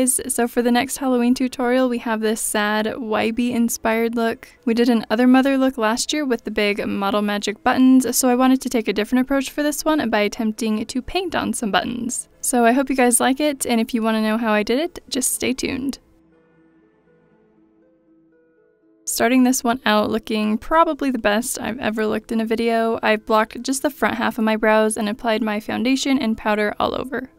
guys. So for the next Halloween tutorial, we have this sad Wybie inspired look. We did an Other Mother look last year with the big Model Magic buttons, so I wanted to take a different approach for this one by attempting to paint on some buttons. So I hope you guys like it, and if you want to know how I did it, just stay tuned. Starting this one out looking probably the best I've ever looked in a video, I've blocked just the front half of my brows and applied my foundation and powder all over.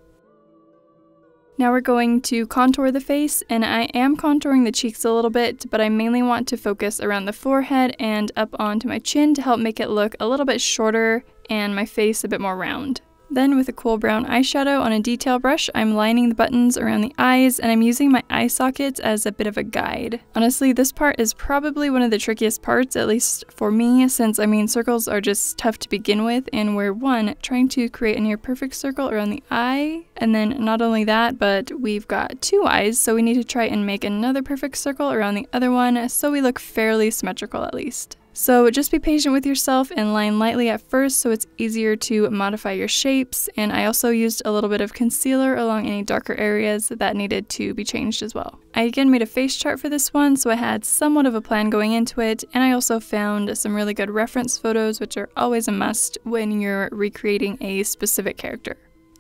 Now we're going to contour the face, and I am contouring the cheeks a little bit, but I mainly want to focus around the forehead and up onto my chin to help make it look a little bit shorter and my face a bit more round. Then with a cool brown eyeshadow on a detail brush, I'm lining the buttons around the eyes, and I'm using my eye sockets as a bit of a guide. Honestly, this part is probably one of the trickiest parts, at least for me, since circles are just tough to begin with, and we're trying to create a near perfect circle around the eye, and then not only that, but we've got two eyes, so we need to try and make another perfect circle around the other one, so we look fairly symmetrical at least. So just be patient with yourself and line lightly at first so it's easier to modify your shapes, and I also used a little bit of concealer along any darker areas that needed to be changed as well. I again made a face chart for this one, so I had somewhat of a plan going into it, and I also found some really good reference photos, which are always a must when you're recreating a specific character.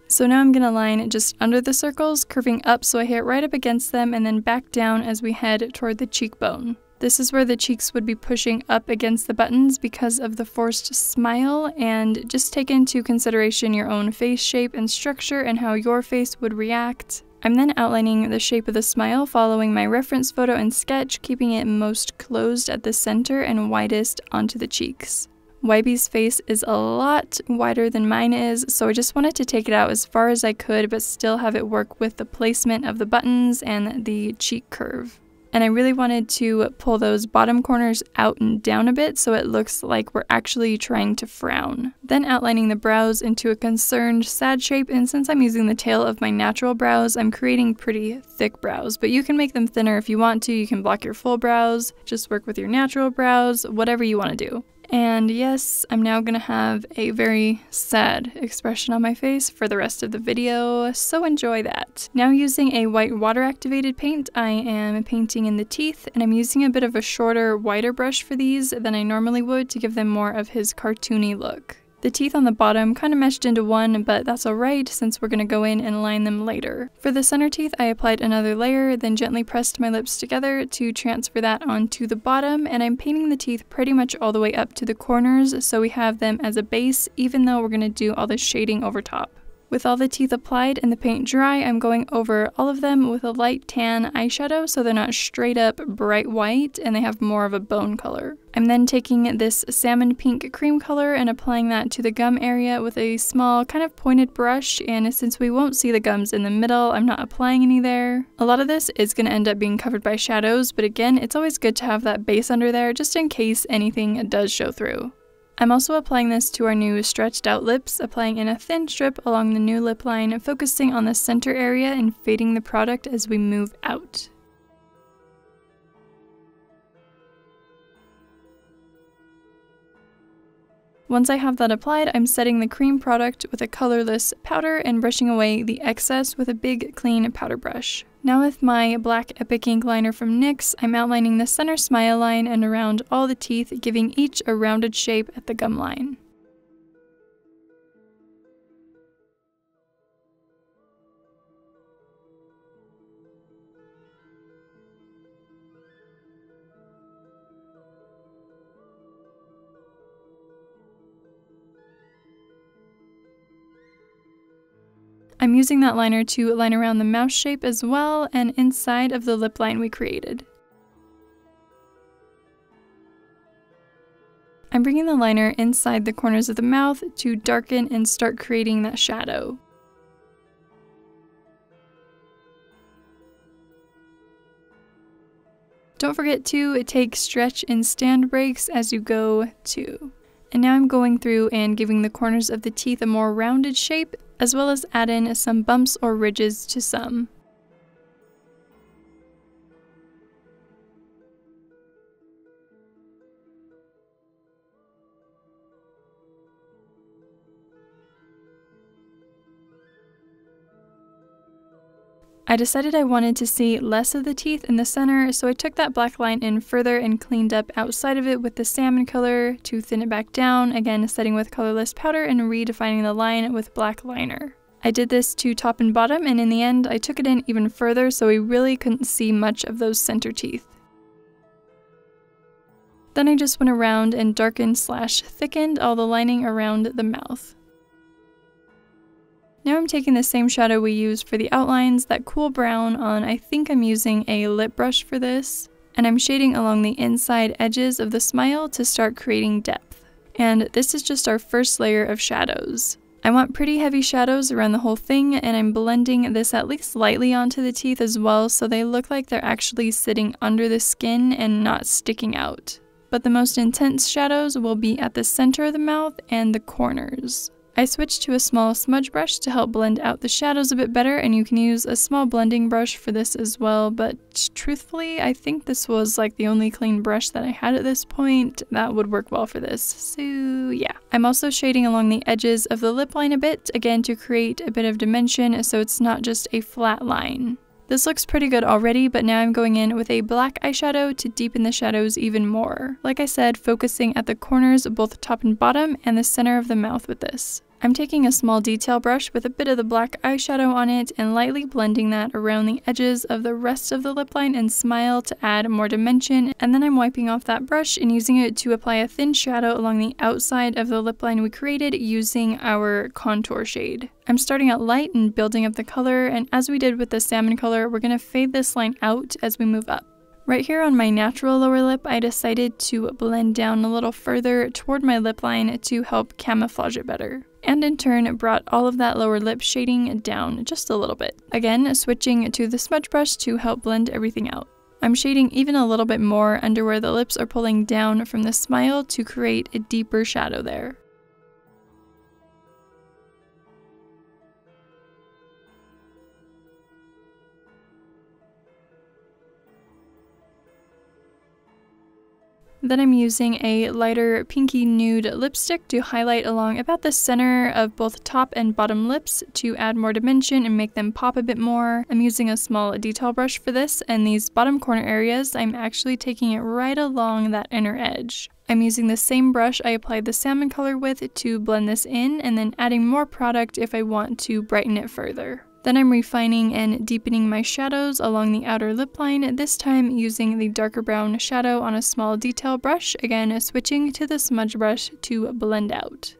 So now I'm going to line just under the circles, curving up so I hit right up against them and then back down as we head toward the cheekbone. This is where the cheeks would be pushing up against the buttons because of the forced smile, and just take into consideration your own face shape and structure and how your face would react. I'm then outlining the shape of the smile following my reference photo and sketch, keeping it most closed at the center and widest onto the cheeks. Wybie's face is a lot wider than mine is, so I just wanted to take it out as far as I could but still have it work with the placement of the buttons and the cheek curve. And I really wanted to pull those bottom corners out and down a bit so it looks like we're actually trying to frown. Then outlining the brows into a concerned, sad shape, and since I'm using the tail of my natural brows, I'm creating pretty thick brows, but you can make them thinner if you want to. You can block your full brows, just work with your natural brows, whatever you want to do. And yes, I'm now gonna have a very sad expression on my face for the rest of the video, so enjoy that. Now using a white water activated paint, I am painting in the teeth, and I'm using a bit of a shorter, wider brush for these than I normally would to give them more of his cartoony look. The teeth on the bottom kind of meshed into one, but that's alright since we're going to go in and line them later. For the center teeth, I applied another layer, then gently pressed my lips together to transfer that onto the bottom, and I'm painting the teeth pretty much all the way up to the corners so we have them as a base, even though we're going to do all the shading over top. With all the teeth applied and the paint dry, I'm going over all of them with a light tan eyeshadow so they're not straight up bright white and they have more of a bone color. I'm then taking this salmon pink cream color and applying that to the gum area with a small kind of pointed brush, and since we won't see the gums in the middle, I'm not applying any there. A lot of this is going to end up being covered by shadows, but again, it's always good to have that base under there just in case anything does show through. I'm also applying this to our new stretched out lips, applying in a thin strip along the new lip line, focusing on the center area and fading the product as we move out. Once I have that applied, I'm setting the cream product with a colorless powder and brushing away the excess with a big clean powder brush. Now with my black Epic Ink Liner from NYX, I'm outlining the center smile line and around all the teeth, giving each a rounded shape at the gum line. I'm using that liner to line around the mouth shape as well and inside of the lip line we created. I'm bringing the liner inside the corners of the mouth to darken and start creating that shadow. Don't forget to take stretch and stand breaks as you go too. And now I'm going through and giving the corners of the teeth a more rounded shape, as well as add in some bumps or ridges to some. I decided I wanted to see less of the teeth in the center, so I took that black line in further and cleaned up outside of it with the salmon color to thin it back down, again setting with colorless powder and redefining the line with black liner. I did this to top and bottom, and in the end I took it in even further so we really couldn't see much of those center teeth. Then I just went around and darkened / thickened all the lining around the mouth. Now I'm taking the same shadow we used for the outlines, that cool brown on, I think I'm using a lip brush for this, and I'm shading along the inside edges of the smile to start creating depth. And this is just our first layer of shadows. I want pretty heavy shadows around the whole thing, and I'm blending this at least lightly onto the teeth as well so they look like they're actually sitting under the skin and not sticking out. But the most intense shadows will be at the center of the mouth and the corners. I switched to a small smudge brush to help blend out the shadows a bit better, and you can use a small blending brush for this as well, but truthfully I think this was like the only clean brush that I had at this point that would work well for this, so yeah. I'm also shading along the edges of the lip line a bit, again to create a bit of dimension so it's not just a flat line. This looks pretty good already, but now I'm going in with a black eyeshadow to deepen the shadows even more. Like I said, focusing at the corners, both top and bottom, and the center of the mouth with this. I'm taking a small detail brush with a bit of the black eyeshadow on it and lightly blending that around the edges of the rest of the lip line and smile to add more dimension, and then I'm wiping off that brush and using it to apply a thin shadow along the outside of the lip line we created using our contour shade. I'm starting out light and building up the color, and as we did with the salmon color, we're going to fade this line out as we move up. Right here on my natural lower lip, I decided to blend down a little further toward my lip line to help camouflage it better. And in turn, brought all of that lower lip shading down just a little bit. Again, switching to the smudge brush to help blend everything out. I'm shading even a little bit more under where the lips are pulling down from the smile to create a deeper shadow there. Then I'm using a lighter pinky nude lipstick to highlight along about the center of both top and bottom lips to add more dimension and make them pop a bit more. I'm using a small detail brush for this, and these bottom corner areas, I'm actually taking it right along that inner edge. I'm using the same brush I applied the salmon color with to blend this in, and then adding more product if I want to brighten it further. Then I'm refining and deepening my shadows along the outer lip line, this time using the darker brown shadow on a small detail brush, again switching to the smudge brush to blend out.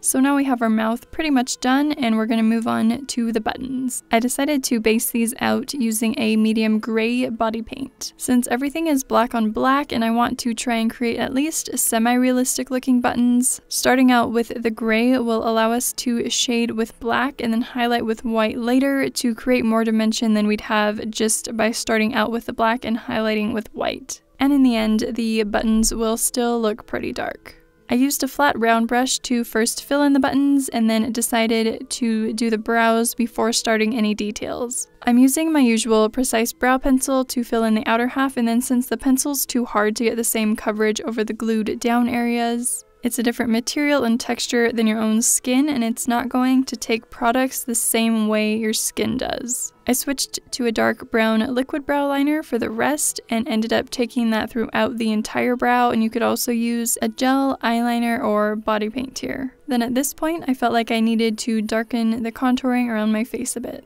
So now we have our mouth pretty much done, and we're going to move on to the buttons. I decided to base these out using a medium gray body paint. Since everything is black on black and I want to try and create at least semi-realistic looking buttons, starting out with the gray will allow us to shade with black and then highlight with white later to create more dimension than we'd have just by starting out with the black and highlighting with white. And in the end, the buttons will still look pretty dark. I used a flat round brush to first fill in the buttons and then decided to do the brows before starting any details. I'm using my usual precise brow pencil to fill in the outer half, and then since the pencil's too hard to get the same coverage over the glued down areas, it's a different material and texture than your own skin, and it's not going to take products the same way your skin does. I switched to a dark brown liquid brow liner for the rest and ended up taking that throughout the entire brow, and you could also use a gel eyeliner or body paint here. Then at this point, I felt like I needed to darken the contouring around my face a bit.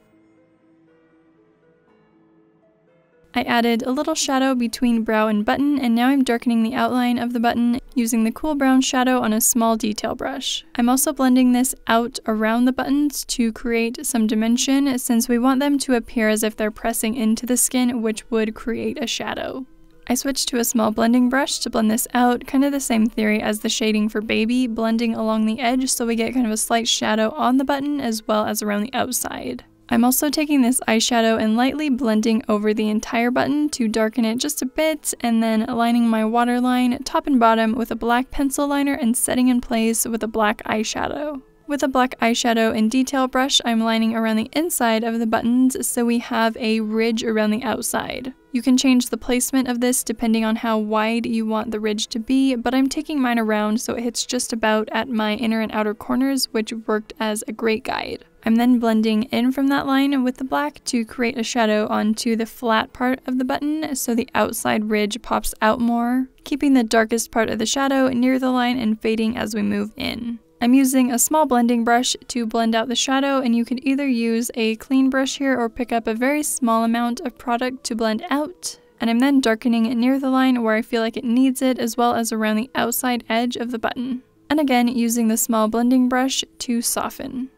I added a little shadow between brow and button, and now I'm darkening the outline of the button using the cool brown shadow on a small detail brush. I'm also blending this out around the buttons to create some dimension, since we want them to appear as if they're pressing into the skin, which would create a shadow. I switched to a small blending brush to blend this out, kind of the same theory as the shading for Baby, blending along the edge so we get kind of a slight shadow on the button as well as around the outside. I'm also taking this eyeshadow and lightly blending over the entire button to darken it just a bit, and then aligning my waterline top and bottom with a black pencil liner and setting in place with a black eyeshadow. With a black eyeshadow and detail brush, I'm lining around the inside of the buttons so we have a ridge around the outside. You can change the placement of this depending on how wide you want the ridge to be, but I'm taking mine around so it hits just about at my inner and outer corners, which worked as a great guide. I'm then blending in from that line with the black to create a shadow onto the flat part of the button so the outside ridge pops out more, keeping the darkest part of the shadow near the line and fading as we move in. I'm using a small blending brush to blend out the shadow, and you can either use a clean brush here or pick up a very small amount of product to blend out. And I'm then darkening near the line where I feel like it needs it, as well as around the outside edge of the button. And again, using the small blending brush to soften.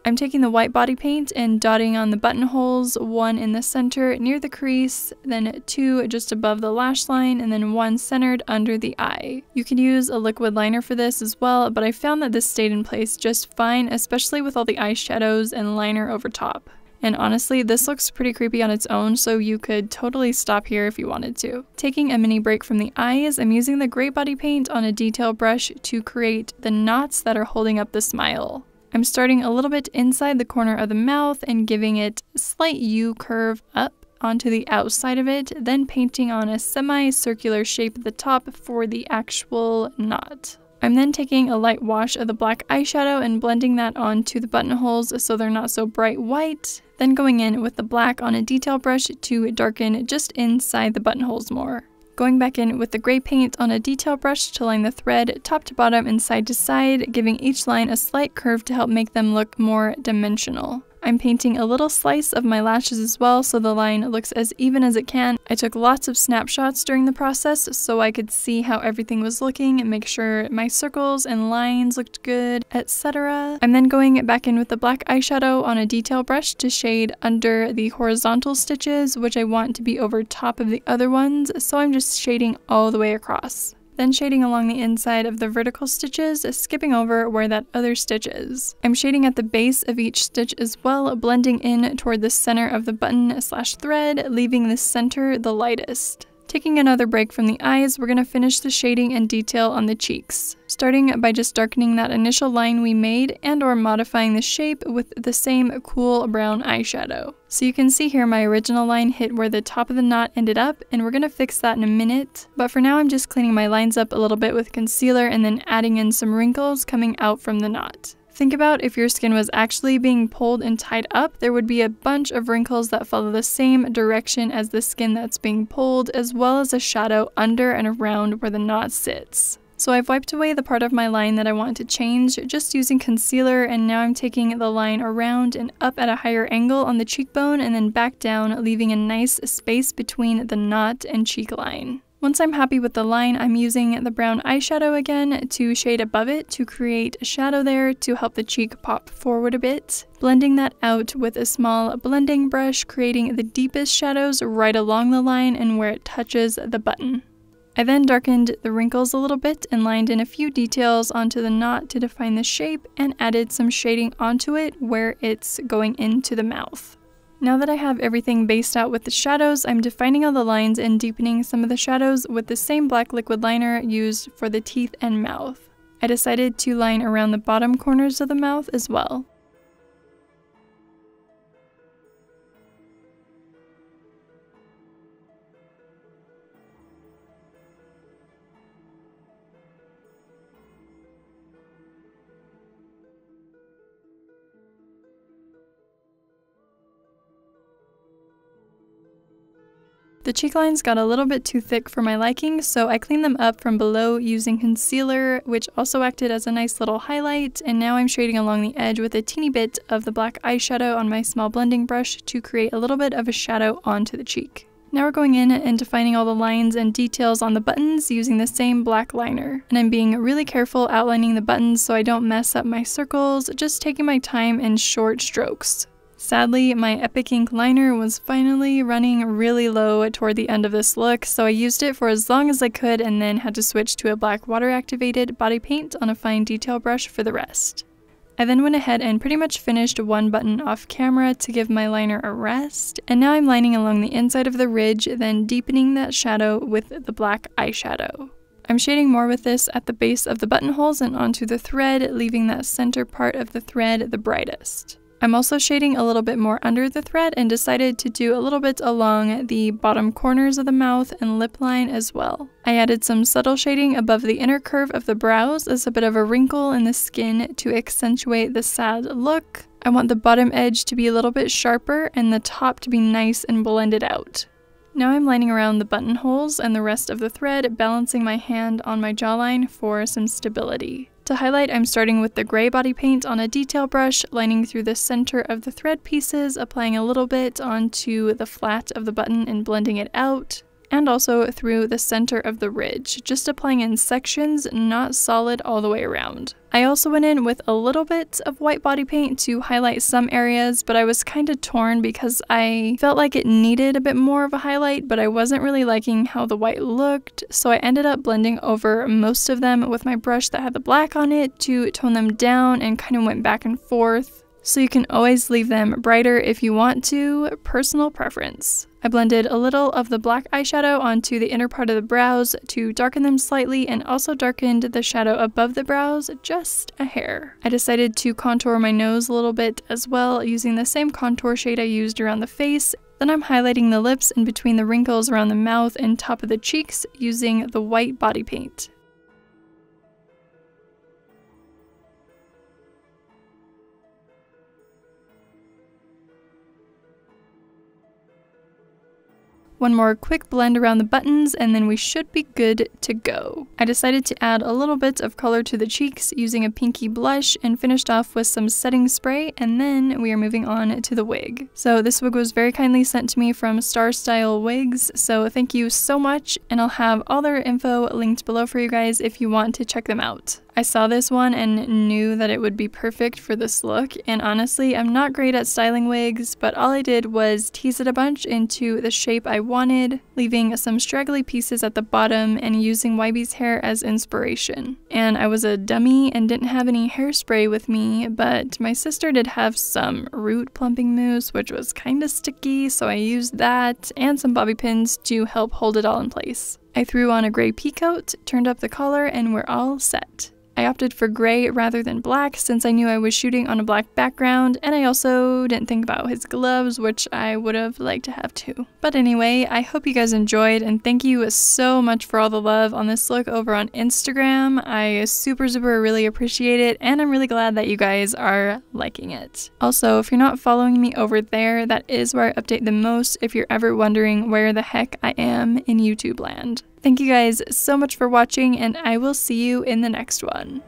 I'm taking the white body paint and dotting on the buttonholes, one in the center near the crease, then two just above the lash line, and then one centered under the eye. You can use a liquid liner for this as well, but I found that this stayed in place just fine, especially with all the eyeshadows and liner over top. And honestly, this looks pretty creepy on its own, so you could totally stop here if you wanted to. Taking a mini break from the eyes, I'm using the gray body paint on a detail brush to create the knots that are holding up the smile. I'm starting a little bit inside the corner of the mouth and giving it a slight U curve up onto the outside of it, then painting on a semi-circular shape at the top for the actual knot. I'm then taking a light wash of the black eyeshadow and blending that onto the buttonholes so they're not so bright white, then going in with the black on a detail brush to darken just inside the buttonholes more. Going back in with the gray paint on a detail brush to line the thread top to bottom and side to side, giving each line a slight curve to help make them look more dimensional. I'm painting a little slice of my lashes as well so the line looks as even as it can. I took lots of snapshots during the process so I could see how everything was looking and make sure my circles and lines looked good, etc. I'm then going back in with the black eyeshadow on a detail brush to shade under the horizontal stitches, which I want to be over top of the other ones, so I'm just shading all the way across. Then shading along the inside of the vertical stitches, skipping over where that other stitch is. I'm shading at the base of each stitch as well, blending in toward the center of the button/thread, leaving the center the lightest. Taking another break from the eyes, we're going to finish the shading and detail on the cheeks, starting by just darkening that initial line we made and or modifying the shape with the same cool brown eyeshadow. So you can see here my original line hit where the top of the knot ended up, and we're going to fix that in a minute. But for now I'm just cleaning my lines up a little bit with concealer and then adding in some wrinkles coming out from the knot. Think about if your skin was actually being pulled and tied up, there would be a bunch of wrinkles that follow the same direction as the skin that's being pulled, as well as a shadow under and around where the knot sits. So I've wiped away the part of my line that I want to change just using concealer, and now I'm taking the line around and up at a higher angle on the cheekbone and then back down, leaving a nice space between the knot and cheek line. Once I'm happy with the line, I'm using the brown eyeshadow again to shade above it to create a shadow there to help the cheek pop forward a bit. Blending that out with a small blending brush, creating the deepest shadows right along the line and where it touches the button. I then darkened the wrinkles a little bit and lined in a few details onto the knot to define the shape and added some shading onto it where it's going into the mouth. Now that I have everything based out with the shadows, I'm defining all the lines and deepening some of the shadows with the same black liquid liner used for the teeth and mouth. I decided to line around the bottom corners of the mouth as well. The cheek lines got a little bit too thick for my liking, so I cleaned them up from below using concealer, which also acted as a nice little highlight, and now I'm shading along the edge with a teeny bit of the black eyeshadow on my small blending brush to create a little bit of a shadow onto the cheek. Now we're going in and defining all the lines and details on the buttons using the same black liner. And I'm being really careful outlining the buttons so I don't mess up my circles, just taking my time in short strokes. Sadly, my Epic Ink Liner was finally running really low toward the end of this look, so I used it for as long as I could and then had to switch to a black water-activated body paint on a fine detail brush for the rest. I then went ahead and pretty much finished one button off camera to give my liner a rest, and now I'm lining along the inside of the ridge, then deepening that shadow with the black eyeshadow. I'm shading more with this at the base of the buttonholes and onto the thread, leaving that center part of the thread the brightest. I'm also shading a little bit more under the thread and decided to do a little bit along the bottom corners of the mouth and lip line as well. I added some subtle shading above the inner curve of the brows as a bit of a wrinkle in the skin to accentuate the sad look. I want the bottom edge to be a little bit sharper and the top to be nice and blended out. Now I'm lining around the buttonholes and the rest of the thread, balancing my hand on my jawline for some stability. To highlight, I'm starting with the gray body paint on a detail brush, lining through the center of the thread pieces, applying a little bit onto the flat of the button and blending it out, and also through the center of the ridge, just applying in sections, not solid all the way around. I also went in with a little bit of white body paint to highlight some areas, but I was kind of torn because I felt like it needed a bit more of a highlight, but I wasn't really liking how the white looked, so I ended up blending over most of them with my brush that had the black on it to tone them down and kind of went back and forth. So you can always leave them brighter if you want to, personal preference. I blended a little of the black eyeshadow onto the inner part of the brows to darken them slightly and also darkened the shadow above the brows just a hair. I decided to contour my nose a little bit as well using the same contour shade I used around the face. Then I'm highlighting the lips in between the wrinkles around the mouth and top of the cheeks using the white body paint. One more quick blend around the buttons and then we should be good to go. I decided to add a little bit of color to the cheeks using a pinky blush and finished off with some setting spray, and then we are moving on to the wig. So this wig was very kindly sent to me from Star Style Wigs, so thank you so much, and I'll have all their info linked below for you guys if you want to check them out. I saw this one and knew that it would be perfect for this look, and honestly, I'm not great at styling wigs, but all I did was tease it a bunch into the shape I wanted, leaving some straggly pieces at the bottom and using Wybie's hair as inspiration. And I was a dummy and didn't have any hairspray with me, but my sister did have some root plumping mousse, which was kinda sticky, so I used that and some bobby pins to help hold it all in place. I threw on a gray pea coat, turned up the collar, and we're all set. I opted for gray rather than black since I knew I was shooting on a black background, and I also didn't think about his gloves, which I would have liked to have too. But anyway, I hope you guys enjoyed, and thank you so much for all the love on this look over on Instagram. I super really appreciate it, and I'm really glad that you guys are liking it. Also, if you're not following me over there, that is where I update the most if you're ever wondering where the heck I am in YouTube land. Thank you guys so much for watching, and I will see you in the next one.